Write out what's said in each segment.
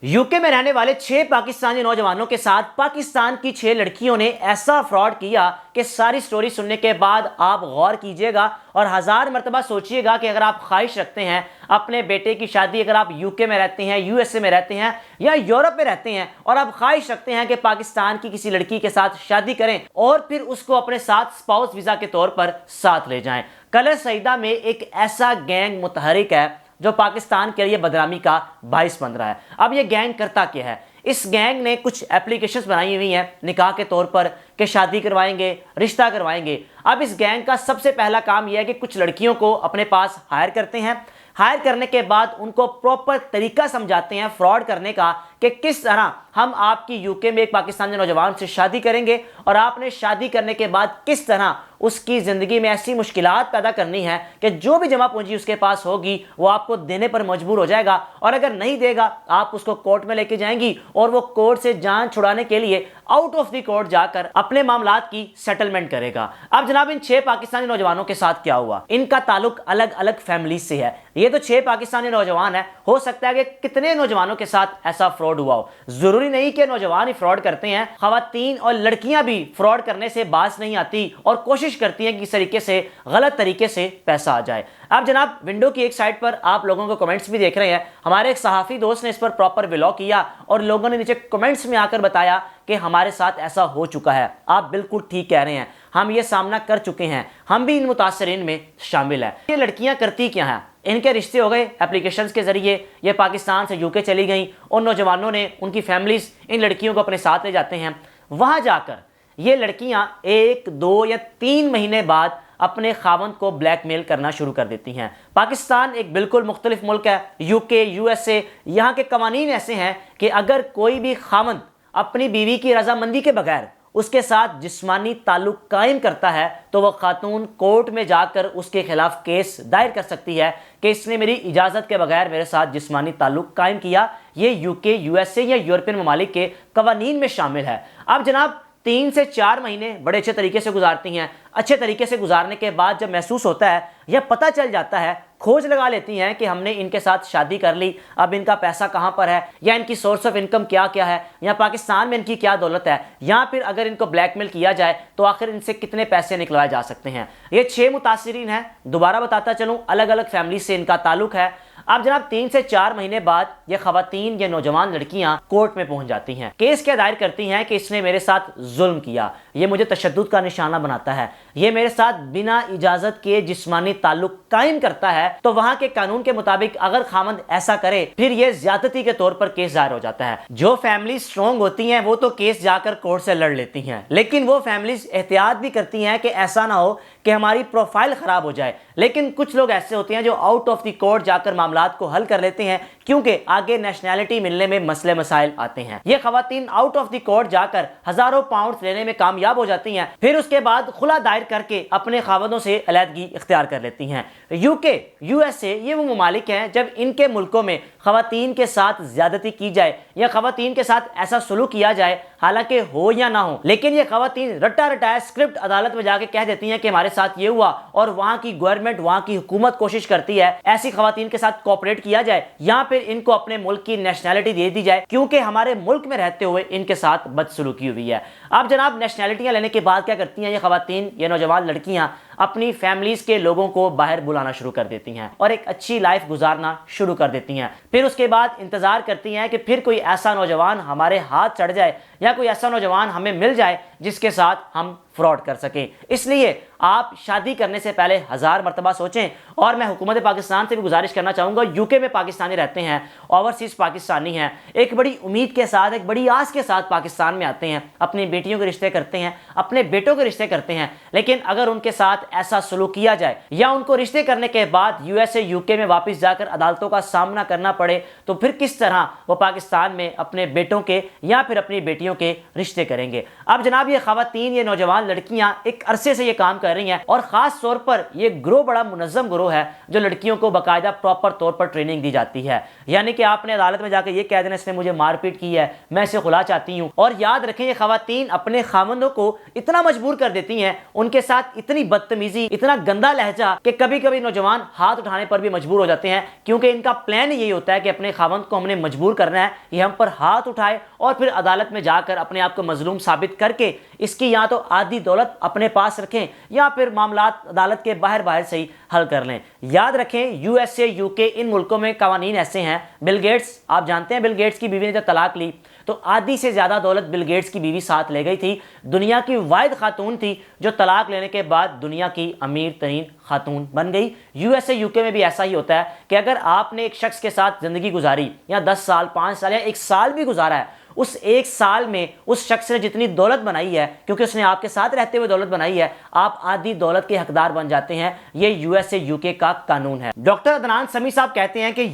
UK में रहने वाले 6 पाकिस्तानी नौजवानों के साथ पाकिस्तान की 6 लड़कियों ने ऐसा फ्रॉड किया कि सारी स्टोरी सुनने के बाद आप गौर कीजिएगा और 1000 मरतबा सोचिएगा कि अगर आप ख्वाहिश रखते हैं अपने बेटे की शादी, अगर आप यूके में रहते हैं, यूएसए में रहते हैं या यूरोप में रहते हैं और आप ख्वाहिश रखते हैं कि पाकिस्तान की किसी लड़की के साथ शादी करें और फिर उसको अपने साथ स्पाउस वीज़ा के तौर पर साथ ले जाएं। कलर सईदा में एक ऐसा गैंग मुतहरिक है जो पाकिस्तान के लिए बदनामी का बाइस बन रहा है। अब ये गैंग करता क्या है? इस गैंग ने कुछ एप्लीकेशंस बनाई हुई हैं निकाह के तौर पर कि शादी करवाएंगे, रिश्ता करवाएंगे। अब इस गैंग का सबसे पहला काम यह है कि कुछ लड़कियों को अपने पास हायर करते हैं। हायर करने के बाद उनको प्रॉपर तरीका समझाते हैं फ्रॉड करने का कि किस तरह हम आपकी यूके में एक पाकिस्तानी नौजवान से शादी करेंगे और आपने शादी करने के बाद किस तरह उसकी ज़िंदगी में ऐसी मुश्किलात पैदा करनी है कि जो भी जमा पूंजी उसके पास होगी वो आपको देने पर मजबूर हो जाएगा और अगर नहीं देगा आप उसको कोर्ट में लेके जाएंगी और वो कोर्ट से जान छुड़ाने के लिए आउट ऑफ द कोर्ट जाकर अपने मामलात की सेटलमेंट करेगा। अब जनाब इन 6 पाकिस्तानी नौजवानों के साथ क्या हुआ? इनका ताल्लुक अलग अलग फैमिली से है। ये तो 6 पाकिस्तानी नौजवान है, हो सकता है कि कितने नौजवानों के साथ ऐसा फ्रॉड हुआ हो। जरूरी नहीं कि नौजवान ही फ्रॉड करते हैं, खवातीन और लड़कियां भी फ्रॉड करने से बाज नहीं आती और कोशिश करती हैं कि किस तरीके से गलत तरीके से पैसा आ जाए। अब जनाब विंडो की एक साइड पर आप लोगों को कमेंट्स भी देख रहे हैं। हमारे एक सहाफ़ी दोस्त ने इस पर प्रॉपर व्लॉग किया और लोगों ने नीचे कमेंट्स में आकर बताया कि हमारे साथ ऐसा हो चुका है। आप बिल्कुल ठीक कह रहे हैं, हम ये सामना कर चुके हैं, हम भी इन मुतासरीन में शामिल हैं। ये लड़कियां करती क्या हैं? इनके रिश्ते हो गए एप्लीकेशंस के ज़रिए, ये पाकिस्तान से यूके चली गई और नौजवानों ने, उनकी फैमिलीज़ इन लड़कियों को अपने साथ ले जाते हैं। वहाँ जाकर ये लड़कियां 1, 2 या 3 महीने बाद अपने खावंद को ब्लैकमेल करना शुरू कर देती हैं। पाकिस्तान एक बिल्कुल मुख्तलिफ मुल्क है। यूके, यूएसए, यहाँ के कवानीन ऐसे हैं कि अगर कोई भी खावंद अपनी बीवी की रजामंदी के बगैर उसके साथ जिस्मानी ताल्लुक कायम करता है तो वह खातून कोर्ट में जाकर उसके खिलाफ केस दायर कर सकती है कि इसने मेरी इजाज़त के बगैर मेरे साथ जिस्मानी ताल्लुक कायम किया। ये यूके, यूएसए या यूरोपियन ममालिक के कवानीन में शामिल है। अब जनाब 3 से 4 महीने बड़े अच्छे तरीके से गुजारती हैं। अच्छे तरीके से गुजारने के बाद जब महसूस होता है या पता चल जाता है, खोज लगा लेती हैं कि हमने इनके साथ शादी कर ली, अब इनका पैसा कहाँ पर है या इनकी सोर्स ऑफ इनकम क्या क्या है या पाकिस्तान में इनकी क्या दौलत है या फिर अगर इनको ब्लैकमेल किया जाए तो आखिर इनसे कितने पैसे निकलवाए जा सकते हैं। ये 6 मुतासिरीन हैं। दोबारा बताता चलूँ, अलग अलग फैमिली से इनका ताल्लुक है। अब जनाब 3 से 4 महीने बाद ये खवातीन या नौजवान लड़कियां कोर्ट में पहुंच जाती हैं। केस क्या दायर करती हैं कि इसने मेरे साथ जुल्म किया, ये मुझे तशद्दुद का निशाना बनाता है, ये मेरे साथ बिना इजाजत के जिस्मानी ताल्लुक कायम करता है। तो वहां के कानून के मुताबिक अगर खामंद ऐसा करे फिर ये ज्यादती के तौर पर केस दायर हो जाता है। जो फैमिली स्ट्रॉन्ग होती हैं वो तो केस जाकर कोर्ट से लड़ लेती हैं, लेकिन वो फैमिलीज एहतियात भी करती हैं कि ऐसा ना हो कि हमारी प्रोफाइल खराब हो जाए। लेकिन कुछ लोग ऐसे होते हैं जो आउट ऑफ द कोर्ट जाकर मामलात को हल कर लेते हैं क्योंकि आगे नेशनैलिटी मिलने में मसले मसाइल आते हैं। ये खवातीन आउट ऑफ द कोर्ट जाकर हजारों पाउंड लेने में कामयाब हो जाती हैं, फिर उसके बाद खुला दायर करके अपने खावंदों से अलहदगी इख्तियार कर लेती हैं। यूके, यूएसए ये वो ममालिक हैं जब इनके मुल्कों में खवातीन के साथ ज्यादती की जाए या खवातीन के साथ ऐसा सलूक किया जाए, हालांकि हो या ना हो, लेकिन ये खवातीन रट्टा रटाया स्क्रिप्ट अदालत में जाके कह देती हैं कि हमारे साथ ये हुआ और वहां की गवर्नमेंट, वहां की हुकूमत कोशिश करती है ऐसी खवातीन के साथ कोऑपरेट किया जाए या फिर इनको अपने मुल्क की नेशनैलिटी दे दी जाए क्योंकि हमारे मुल्क में रहते हुए इनके साथ बदसलूकी हुई है। अब जनाब नेशनैलिटियां लेने के बाद क्या करती हैं ये खवातीन, ये नौजवान लड़कियां अपनी फैमिलीज के लोगों को बाहर बुलाना शुरू कर देती हैं और एक अच्छी लाइफ गुजारना शुरू कर देती हैं। फिर उसके बाद इंतजार करती हैं कि फिर कोई ऐसा नौजवान हमारे हाथ चढ़ जाए या कोई ऐसा नौजवान हमें मिल जाए जिसके साथ हम फ्रॉड कर सकें। इसलिए आप शादी करने से पहले 1000 मरतबा सोचें। और मैं हुकूमत पाकिस्तान से भी गुजारिश करना चाहूँगा, यूके में पाकिस्तानी रहते हैं, ओवरसीज़ पाकिस्तानी हैं, एक बड़ी उम्मीद के साथ, एक बड़ी आस के साथ पाकिस्तान में आते हैं, अपनी बेटियों के रिश्ते करते हैं, अपने बेटों के रिश्ते करते हैं, लेकिन अगर उनके साथ ऐसा सलूक किया जाए या उनको रिश्ते करने के बाद यूएसए, यूके में वापस जाकर अदालतों का सामना करना पड़े तो फिर किस तरह वो पाकिस्तान में अपने बेटों के या फिर अपनी बेटियों के रिश्ते करेंगे। अब जनाब ये खवातीन, ये नौजवान लड़कियां एक अरसे से ये काम कर रही हैं और खास तौर पर ये ग्रोह बड़ा मुनज़्ज़म ग्रोह है जो लड़कियों को बाकायदा प्रॉपर तौर पर ट्रेनिंग दी जाती है। यानी कि आपने अदालत में जाकर ये कह देना इसने मुझे मारपीट की है, मैं इसे खुला चाहती हूँ। और याद रखें ये खवातीन अपने खामंदों को इतना मजबूर कर देती हैं, उनके साथ इतनी बदतमीजी بدتمیزی, اتنا گندا لہجہ کہ کبھی کبھی نوجوان ہاتھ اٹھانے پر بھی مجبور ہو جاتے ہیں, کیونکہ ان کا پلان یہی ہوتا ہے کہ اپنے خاوند کو ہم نے مجبور کرنا ہے یہ ہم پر ہاتھ اٹھائے اور پھر عدالت میں جا کر اپنے آپ کو مظلوم ثابت کر کے اس کی یا تو آدھی دولت اپنے پاس رکھیں یا پھر معاملات عدالت کے باہر سے ہی حل کر لیں. یاد رکھیں یو ایس اے, یو کے, ان ملکوں میں قوانین ایسے ہیں. بل گیٹس, آپ جانتے ہیں بل گیٹس کی بیوی نے جب طلاق لی تو آدھی سے زیادہ دولت بل گیٹس کی بیوی ساتھ لے گئی تھی. دنیا کی واحد خاتون تھی جو طلاق لینے کے بعد دنیا کی امیر ترین خاتون بن گئی. یو ایس اے, یو کے میں بھی ایسا ہی ہوتا ہے کہ اگر آپ نے ایک شخص کے ساتھ زندگی گزاری یا 10 سال, 5 سال یا 1 سال بھی گزارا ہے, اس 1 سال میں اس شخص نے جتنی دولت بنائی ہے, کیونکہ اس نے آپ کے ساتھ رہتے ہوئے دولت بنائی ہے, آپ آدھی دولت کے حقدار بن جاتے ہیں. یہ یو ایس اے, یو کے کا قانون ہے. ڈاکٹر عدنان سمیع صاحب کہتے ہیں کہ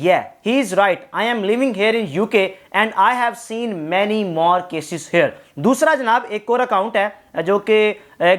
he is right, I am living here in UK and I have seen many more cases here. دوسرا جناب ایک اور اکاؤنٹ ہے جو کہ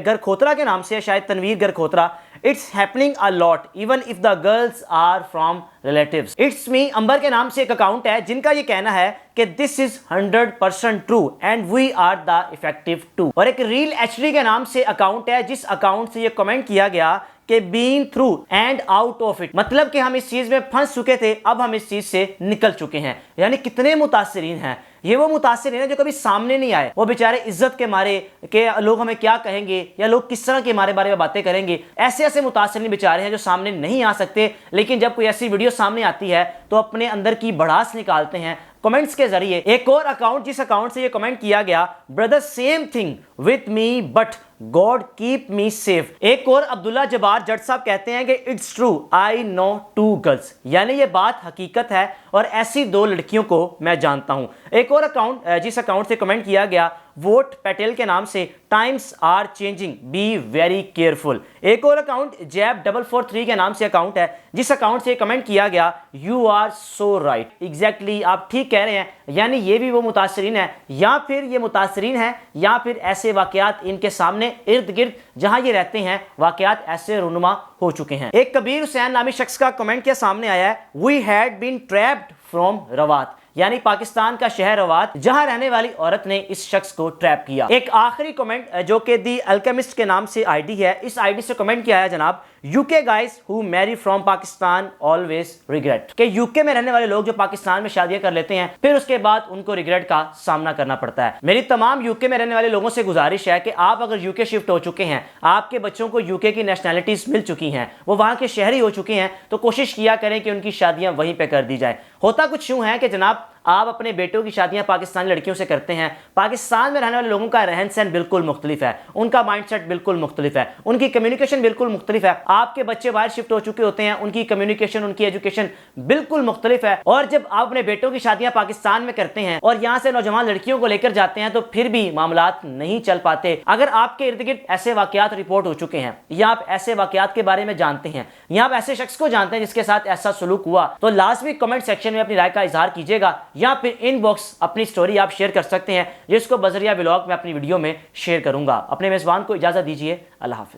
گرکھوترا کے نام سے ہے, شاید Tanveer گرکھوترا. It's happening a lot even if the girls are from relatives. It's me امبر کے نام سے ایک اکاؤنٹ ہے جن کا یہ کہنا ہے کہ this is 100% true and we are the effective too. اور ایک ریل HD کے نام سے اکاؤنٹ ہے جس اکاؤنٹ سے یہ کمنٹ کیا گیا کہ being through and out of it, مطلب کہ ہم اس چیز میں پھنس چکے تھے, اب ہم اس چیز سے نکل چکے ہیں. یعنی کتنے متاثرین ہیں یہ, وہ متاثرین ہیں جو کبھی سامنے نہیں آئے, وہ بیچارے عزت کے مارے کہ لوگ ہمیں کیا کہیں گے یا لوگ کس طرح کے ہمارے بارے میں باتیں کریں گے, ایسے متاثرین بیچارے ہیں جو سامنے نہیں آ سکتے, لیکن جب کوئی ایسی ویڈیو سامنے آتی ہے تو اپنے اندر کی بڑاس نکالتے ہیں کمنٹس کے ذریعے. ایک اور اکاؤنٹ جس اکاؤنٹ سے یہ کمنٹ کیا گیا, brother same thing with me but God keep me safe. ایک اور عبداللہ جبار جٹ صاحب کہتے ہیں کہ it's true I know 2 girls, یعنی یہ بات حقیقت ہے اور ایسی 2 لڑکیوں کو میں جانتا ہوں. ایک اور اکاؤنٹ جس اکاؤنٹ سے کمنٹ کیا گیا, ووٹ پیٹل کے نام سے, times are changing be very careful. ایک اور اکاؤنٹ جیب 443 کے نام سے اکاؤنٹ ہے جس اکاؤنٹ سے کمنٹ کیا گیا, you are so right, exactly آپ ٹھیک کہہ رہے ہیں. یعنی یہ بھی وہ متاثرین ہیں یا پھر یہ متاثرین ہیں یا پھر ایسے واقعات ان کے سامنے ارد گرد جہاں یہ رہتے ہیں واقعات ایسے رونما ہو چکے ہیں. ایک کبیر حسین نامی شخص کا کمنٹ کیا سامنے آیا ہے, we had been trapped from Rawat, یعنی پاکستان کا شہر روات جہاں رہنے والی عورت نے اس شخص کو ٹریپ کیا. ایک آخری کمنٹ جو کہ دی الکیمسٹ کے نام سے آئی ڈی ہے, اس آئی ڈی سے کمنٹ کیا ہے جناب, یو کے گائز ہو میری فرام پاکستان آلویز ریگریٹ, کہ یو کے میں رہنے والے لوگ جو پاکستان میں شادیاں کر لیتے ہیں پھر اس کے بعد ان کو ریگریٹ کا سامنا کرنا پڑتا ہے. میری تمام یو کے میں رہنے والے لوگوں سے گزارش ہے کہ آپ اگر یو کے شفٹ ہو چکے ہیں, آپ کے بچوں کو یو کے کی نیشنلٹیز مل چکی ہیں, وہ وہاں کے شہری ہو چکے ہیں, تو کوشش کیا کریں کہ ان کی شادیاں وہیں پہ کر دی جائے. ہوتا کچھ یوں ہے کہ جناب آپ اپنے بیٹوں کی شادیاں پاکستانی لڑکیوں سے کرتے ہیں, پاکستان میں رہنے والے لوگوں کا رہن سہن بالکل مختلف ہے, ان کا مائنڈ سیٹ بالکل مختلف ہے, ان کی کمیونیکیشن بالکل مختلف ہے. آپ کے بچے باہر شفٹ ہو چکے ہوتے ہیں, ان کی کمیونیکیشن, ان کی ایجوکیشن بالکل مختلف ہے. اور جب آپ اپنے بیٹوں کی شادیاں پاکستان میں کرتے ہیں اور یہاں سے نوجوان لڑکیوں کو لے کر جاتے ہیں تو پھر بھی معاملات نہیں چل پاتے. اگر آپ کے ارد گرد ایسے واقعات رپورٹ ہو چکے ہیں یا آپ ایسے واقعات کے بارے میں جانتے ہیں یا آپ ایسے شخص کو جانتے ہیں جس کے ساتھ ایسا سلوک ہوا, تو لازمی کمنٹ سیکشن میں اپنی رائے کا اظہار کیجیے گا, یا پھر ان باکس اپنی سٹوری آپ شیئر کر سکتے ہیں جس کو بذریعہ ولاگ میں اپنی ویڈیو میں شیئر کروں گا. اپنے میزبان کو اجازت دیجیے, اللہ حافظ.